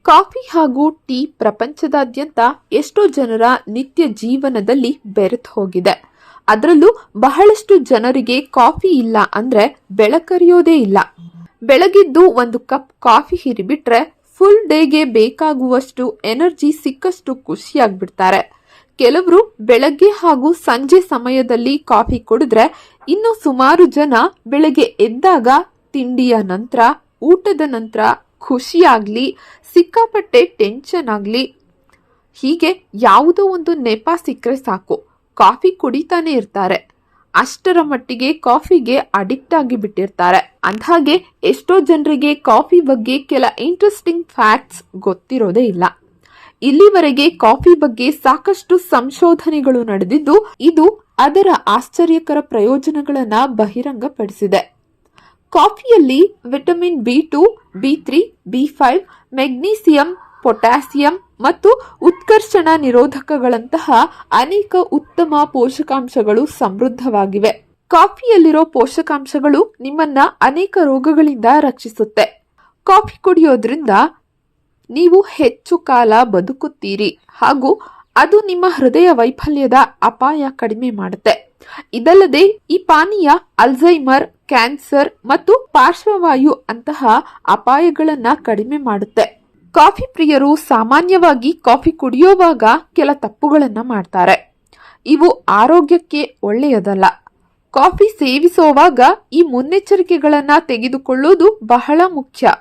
Coffee ಹಾಗೂ tea ಪ್ರಪಂಚದಾದ್ಯಂತ ಎಷ್ಟೋ ಜನರ ನಿತ್ಯ ಜೀವನದಲ್ಲಿ ಬೆರೆತು ಹೋಗಿದೆ. ಅದರಲ್ಲೂ ಬಹಳಷ್ಟು ಜನರಿಗೆ ಕಾಫಿ ಇಲ್ಲ ಅಂದ್ರೆ ಬೆಳಕರಿಯೋದೇ ಇಲ್ಲ. ಬೆಳಗಿದ್ದು ಒಂದು ಕಪ್ ಕಾಫಿ ಹಿರಿಬಿಟ್ರೆ ಫುಲ್ ಡೇಗೆ ಬೇಕಾಗುವಷ್ಟು ಎನರ್ಜಿ ಸಿಕ್ಕಷ್ಟು ಖುಷಿಯಾಗ್ಬಿಡ್ತಾರೆ. ಕೆಲವರು ಬೆಳಗ್ಗೆ ಹಾಗೂ ಸಂಜೆ ಸಮಯದಲ್ಲಿ ಕಾಫಿ ಕುಡಿದ್ರೆ, ಇನ್ನು ಸುಮಾರು ಜನ ಬೆಳಗ್ಗೆ ಎದ್ದಾಗ, ತಿಂಡಿಯ ನಂತರ, ಊಟದ ನಂತರ ಖುಷಿಯಾಗ್ಲಿ, ಸಿಕ್ಕಾಪಟ್ಟೆ ಟೆನ್ಷನ್ ಆಗ್ಲಿ, ಹೀಗೆ ಯಾವುದೋ ಒಂದು ನೆಪ ಸಿಕ್ಕರೆ ಸಾಕು ಕಾಫಿ ಕುಡಿತಾನೆ ಇರ್ತಾರೆ. ಅಷ್ಟರ ಮಟ್ಟಿಗೆ ಕಾಫಿಗೆ ಅಡಿಕ್ಟ್ ಆಗಿ ಬಿಟ್ಟಿರ್ತಾರೆ. ಅಂದ್ಹಾಗೆ ಎಷ್ಟೋ ಜನರಿಗೆ ಕಾಫಿ ಬಗ್ಗೆ ಕೆಲ ಇಂಟ್ರೆಸ್ಟಿಂಗ್ ಫ್ಯಾಕ್ಟ್ಸ್ ಗೊತ್ತಿರೋದೇ ಇಲ್ಲ. ಇಲ್ಲಿವರೆಗೆ ಕಾಫಿ ಬಗ್ಗೆ ಸಾಕಷ್ಟು ಸಂಶೋಧನೆಗಳು ನಡೆದಿದ್ದು, ಇದು ಅದರ ಆಶ್ಚರ್ಯಕರ ಪ್ರಯೋಜನಗಳನ್ನ ಬಹಿರಂಗಪಡಿಸಿದೆ. ಕಾಫಿಯಲ್ಲಿ vitamin B2, B3, B5, magnesium, potassium ಮತ್ತು ಉತ್ಕರ್ಷಣ ನಿರೋಧಕಗಳಂತಹ ಅನೇಕ ಉತ್ತಮ ಪೋಷಕಾಂಶಗಳು ಸಮೃದ್ಧವಾಗಿವೆ. ಕಾಫಿಯಲ್ಲಿರೋ ಪೋಷಕಾಂಶಗಳು ನಿಮ್ಮನ್ನ ಅನೇಕ ರೋಗಗಳಿಂದ ರಕ್ಷಿಸುತ್ತೆ. ಕಾಫಿ ಕುಡಿಯೋದ್ರಿಂದ ನೀವು ಹೆಚ್ಚು ಕಾಲ ಬದುಕುತ್ತೀರಿ ಹಾಗೂ ಅದು ನಿಮ್ಮ ಹೃದಯ ವೈಫಲ್ಯದ ಅಪಾಯ ಕಡಿಮೆ ಮಾಡುತ್ತೆ. ಇದಲ್ಲದೆ ಈ ಪಾನೀಯ ಅಲ್ಝೈಮರ್, ಕ್ಯಾನ್ಸರ್ ಮತ್ತು ಪಾರ್ಶ್ವವಾಯು ಅಂತಹ ಅಪಾಯಗಳನ್ನ ಕಡಿಮೆ ಮಾಡುತ್ತೆ. ಕಾಫಿ ಪ್ರಿಯರು ಸಾಮಾನ್ಯವಾಗಿ ಕಾಫಿ ಕುಡಿಯುವಾಗ ಕೆಲ ತಪ್ಪುಗಳನ್ನ ಮಾಡ್ತಾರೆ. ಇವು ಆರೋಗ್ಯಕ್ಕೆ ಒಳ್ಳೆಯದಲ್ಲ. ಕಾಫಿ ಸೇವಿಸುವಾಗ ಈ ಮುನ್ನೆಚ್ಚರಿಕೆಗಳನ್ನ ತೆಗೆದುಕೊಳ್ಳುವುದು ಬಹಳ ಮುಖ್ಯ.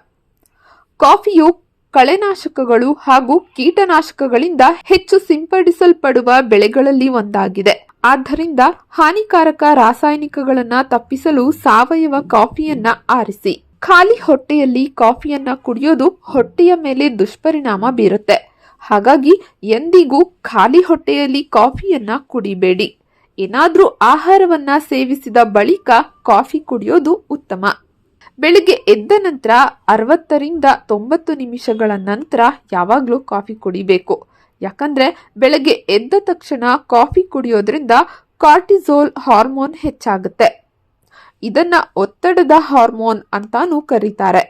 ಕಾಫಿಯು ಕಳೆನಾಶಕಗಳು ಹಾಗೂ ಕೀಟನಾಶಕಗಳಿಂದ ಹೆಚ್ಚು ಸಿಂಪಡಿಸಲ್ಪಡುವ ಬೆಳೆಗಳಲ್ಲಿ ಒಂದಾಗಿದೆ. ಆದ್ದರಿಂದ ಹಾನಿಕಾರಕ ರಾಸಾಯನಿಕಗಳನ್ನ ತಪ್ಪಿಸಲು ಸಾವಯವ ಕಾಫಿಯನ್ನ ಆರಿಸಿ. ಖಾಲಿ ಹೊಟ್ಟೆಯಲ್ಲಿ ಕಾಫಿಯನ್ನ ಕುಡಿಯೋದು ಹೊಟ್ಟೆಯ ಮೇಲೆ ದುಷ್ಪರಿಣಾಮ ಬೀರುತ್ತೆ. ಹಾಗಾಗಿ ಎಂದಿಗೂ ಖಾಲಿ ಹೊಟ್ಟೆಯಲ್ಲಿ ಕಾಫಿಯನ್ನ ಕುಡಿಬೇಡಿ. ಏನಾದ್ರೂ ಆಹಾರವನ್ನ ಸೇವಿಸಿದ ಬಳಿಕ ಕಾಫಿ ಕುಡಿಯೋದು ಉತ್ತಮ. ಬೆಳಿಗ್ಗೆ ಎದ್ದ ನಂತರ 60 ರಿಂದ 90 ನಿಮಿಷಗಳ ನಂತರ ಯಾವಾಗಲೂ ಕಾಫಿ ಕುಡಿಬೇಕು. ಯಾಕಂದ್ರೆ ಬೆಳಗ್ಗೆ ಎದ್ದ ತಕ್ಷಣ ಕಾಫಿ ಕುಡಿಯೋದ್ರಿಂದ ಕಾರ್ಟಿಸೋಲ್ ಹಾರ್ಮೋನ್ ಹೆಚ್ಚಾಗುತ್ತೆ. ಇದನ್ನ ಒತ್ತಡದ ಹಾರ್ಮೋನ್ ಅಂತಾನೂ ಕರೀತಾರೆ.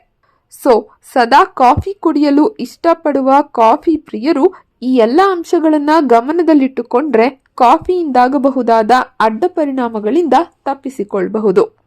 ಸದಾ ಕಾಫಿ ಕುಡಿಯಲು ಇಷ್ಟಪಡುವ ಕಾಫಿ ಪ್ರಿಯರು ಈ ಎಲ್ಲ ಅಂಶಗಳನ್ನ ಗಮನದಲ್ಲಿಟ್ಟುಕೊಂಡ್ರೆ ಕಾಫಿಯಿಂದಾಗಬಹುದಾದ ಅಡ್ಡ ಪರಿಣಾಮಗಳಿಂದ ತಪ್ಪಿಸಿಕೊಳ್ಳಬಹುದು.